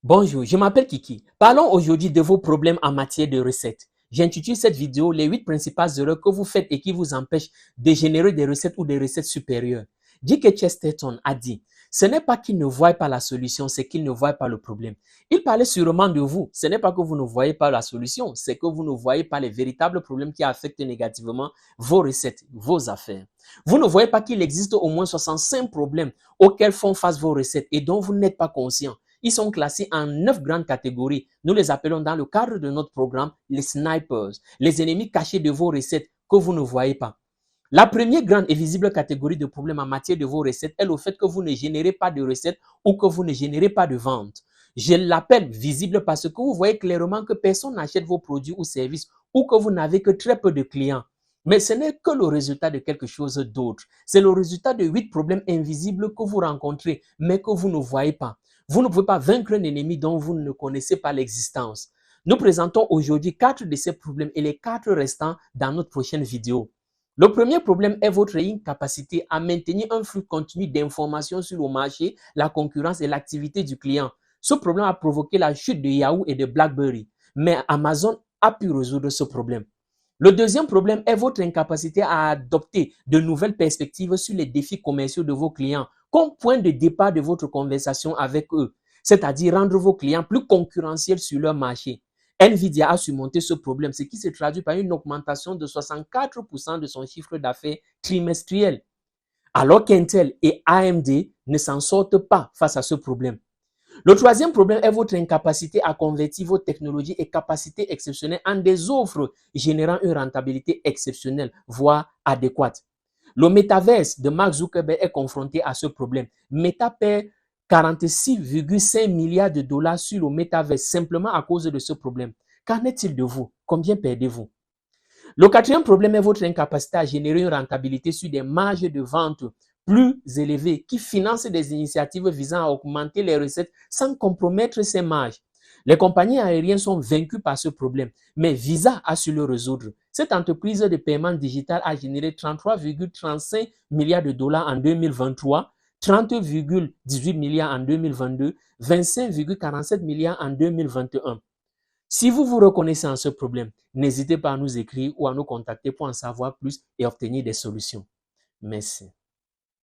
Bonjour, je m'appelle Kiki. Parlons aujourd'hui de vos problèmes en matière de recettes. J'intitule cette vidéo les 8 principales erreurs que vous faites et qui vous empêchent de générer des recettes ou des recettes supérieures. G.K. Chesterton a dit, ce n'est pas qu'il ne voit pas la solution, c'est qu'il ne voit pas le problème. Il parlait sûrement de vous. Ce n'est pas que vous ne voyez pas la solution, c'est que vous ne voyez pas les véritables problèmes qui affectent négativement vos recettes, vos affaires. Vous ne voyez pas qu'il existe au moins 65 problèmes auxquels font face vos recettes et dont vous n'êtes pas conscient. Ils sont classés en 9 grandes catégories. Nous les appelons dans le cadre de notre programme les snipers, les ennemis cachés de vos recettes que vous ne voyez pas. La première grande et visible catégorie de problèmes en matière de vos recettes est le fait que vous ne générez pas de recettes ou que vous ne générez pas de ventes. Je l'appelle visible parce que vous voyez clairement que personne n'achète vos produits ou services ou que vous n'avez que très peu de clients. Mais ce n'est que le résultat de quelque chose d'autre. C'est le résultat de 8 problèmes invisibles que vous rencontrez, mais que vous ne voyez pas. Vous ne pouvez pas vaincre un ennemi dont vous ne connaissez pas l'existence. Nous présentons aujourd'hui 4 de ces problèmes et les 4 restants dans notre prochaine vidéo. Le premier problème est votre incapacité à maintenir un flux continu d'informations sur le marché, la concurrence et l'activité du client. Ce problème a provoqué la chute de Yahoo et de BlackBerry, mais Amazon a pu résoudre ce problème. Le deuxième problème est votre incapacité à adopter de nouvelles perspectives sur les défis commerciaux de vos clients comme point de départ de votre conversation avec eux, c'est-à-dire rendre vos clients plus concurrentiels sur leur marché. Nvidia a surmonté ce problème, ce qui se traduit par une augmentation de 64% de son chiffre d'affaires trimestriel, alors qu'Intel et AMD ne s'en sortent pas face à ce problème. Le troisième problème est votre incapacité à convertir vos technologies et capacités exceptionnelles en des offres générant une rentabilité exceptionnelle, voire adéquate. Le métaverse de Mark Zuckerberg est confronté à ce problème. Meta perd 46,5 milliards de dollars sur le métaverse simplement à cause de ce problème. Qu'en est-il de vous? Combien perdez-vous? Le quatrième problème est votre incapacité à générer une rentabilité sur des marges de vente plus élevées qui financent des initiatives visant à augmenter les recettes sans compromettre ces marges. Les compagnies aériennes sont vaincues par ce problème, mais Visa a su le résoudre. Cette entreprise de paiement digital a généré 33,35 milliards de dollars en 2023, 30,18 milliards en 2022, 25,47 milliards en 2021. Si vous vous reconnaissez en ce problème, n'hésitez pas à nous écrire ou à nous contacter pour en savoir plus et obtenir des solutions. Merci.